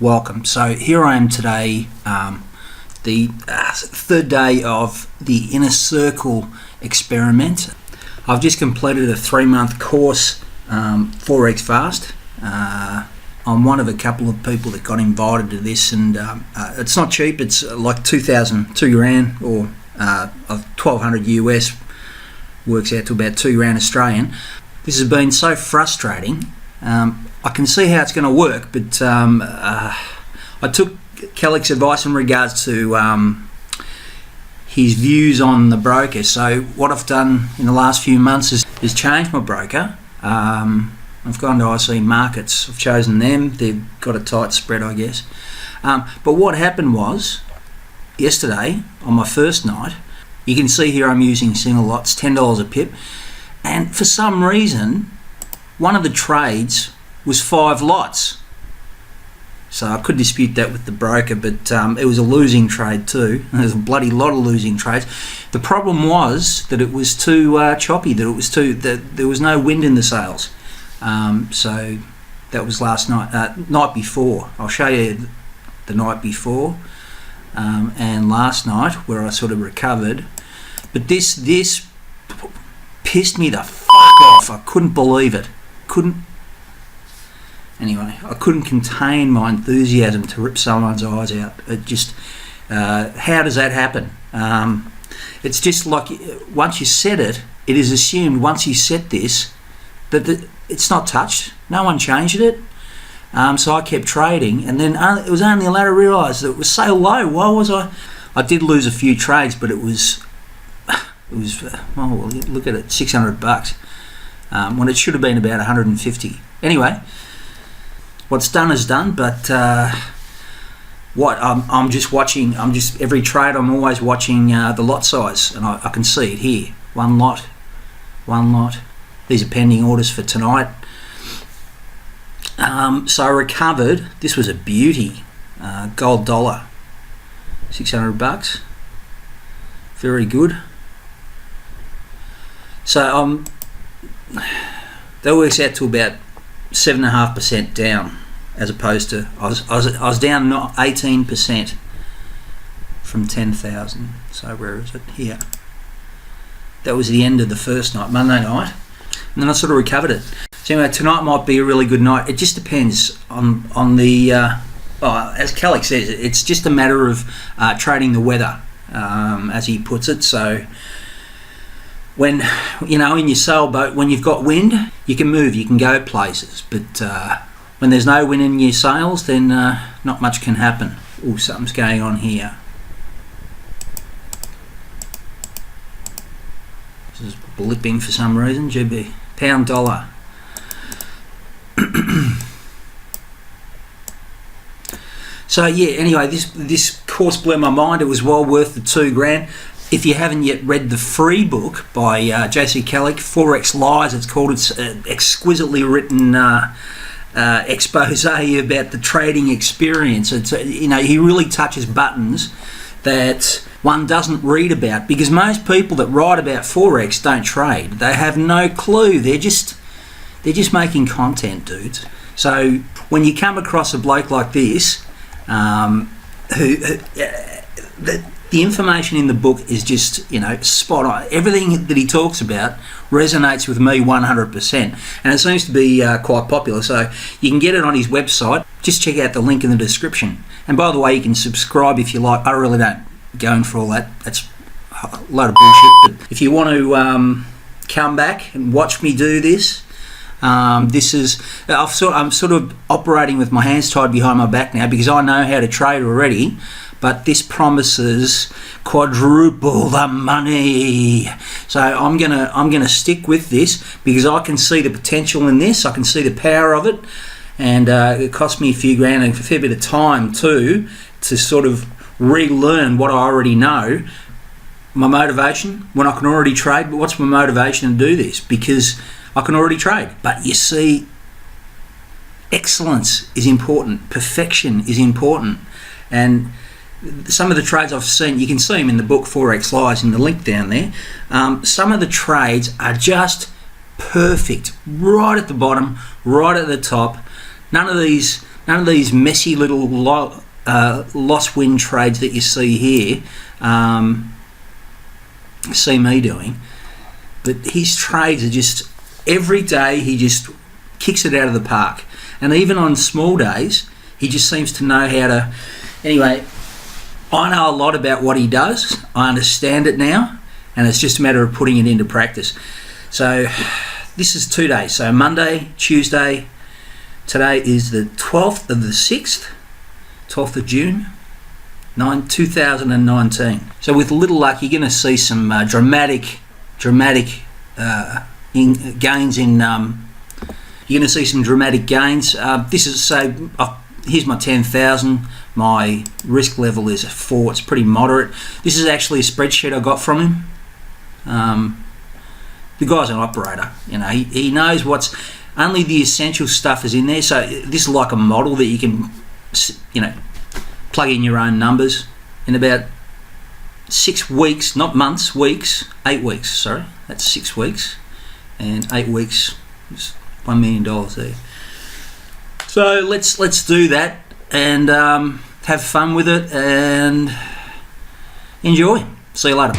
Welcome. So here I am today, the third day of the Inner Circle experiment. I've just completed a 3-month course, Forex Fast. I'm one of a couple of people that got invited to this, and it's not cheap. It's like $2 grand, or 1,200 US, works out to about $2 grand Australian. This has been so frustrating. I can see how it's going to work, but I took Kellic's advice in regards to his views on the broker. So what I've done in the last few months is changed my broker. I've gone to IC Markets. I've chosen them. They've got a tight spread, I guess. But what happened was, yesterday on my first night, you can see here I'm using single lots, $10 a pip, and for some reason one of the trades was 5 lots. So I could dispute that with the broker, but it was a losing trade too. There's a bloody lot of losing trades. The problem was that it was too choppy, that there was no wind in the sails. So that was last night, night before. I'll show you the night before and last night where I sort of recovered. But this pissed me the fuck off. I couldn't believe it. Anyway, I couldn't contain my enthusiasm to rip someone's eyes out. It just, how does that happen? It's just like once you set it, it is assumed once you set this that it's not touched. No one changed it. So I kept trading, and then it was only later I realised that it was so low. Why was I? I did lose a few trades, but it was well, look at it, $600 when it should have been about 150. Anyway. What's done is done, but I'm just watching. Every trade. I'm always watching the lot size, and I can see it here. One lot. These are pending orders for tonight. So I recovered. This was a beauty. Gold dollar. $600. Very good. So that works out to about 7.5% down, as opposed to I was down 18% from 10,000. So where is it? Here. That was the end of the first night, Monday night, and then I sort of recovered it. So anyway, tonight might be a really good night. It just depends on the as Kellic says, it's just a matter of trading the weather, as he puts it. So when, in your sailboat, when you've got wind, you can move, you can go places. But when there's no wind in your sails, then not much can happen. Oh, something's going on here. This is blipping for some reason. GB. Pound dollar. So yeah, anyway, this course blew my mind. It was well worth the $2 grand. If you haven't yet read the free book by JC Kellic, Forex Lies, it's called. It's an exquisitely written expose about the trading experience. It's he really touches buttons that one doesn't read about, because most people that write about Forex don't trade. They have no clue. They're just making content, dudes. So when you come across a bloke like this, the information in the book is just, spot on. Everything that he talks about resonates with me 100%, and it seems to be quite popular. So you can get it on his website. Just check out the link in the description. And by the way, you can subscribe if you like. I really don't go in for all that. That's a load of bullshit. But if you want to come back and watch me do this, I'm sort of operating with my hands tied behind my back now, because I know how to trade already. But this promises quadruple the money. So I'm gonna stick with this, because I can see the potential in this. I can see the power of it, and it cost me a few grand and a fair bit of time too to sort of relearn what I already know. My motivation, when I can already trade, but what's my motivation to do this? Because I can already trade. But you see, excellence is important. Perfection is important, and some of the trades I've seen, you can see them in the book Forex Lies in the link down there. Some of the trades are just perfect, right at the bottom, right at the top. None of these none of these messy little loss-win trades that you see here. See me doing, but his trades are just every day he just kicks it out of the park, and even on small days he just seems to know how to. Anyway, I know a lot about what he does. I understand it now, and it's just a matter of putting it into practice. So this is 2 days, so Monday, Tuesday. Today is the 12th of the 6th, 12th of June 2019. So with a little luck, you're going to see some dramatic gains in. You're going to see some dramatic gains. This is here's my 10,000. My risk level is 4. It's pretty moderate. This is actually a spreadsheet I got from him. The guy's an operator. You know, he knows what's. Only the essential stuff is in there. So this is like a model that you can, you know, plug in your own numbers in about 6 weeks, not months, weeks, 8 weeks, sorry. That's 6 weeks, and 8 weeks is $1 million there. So let's do that and have fun with it and enjoy. See you later.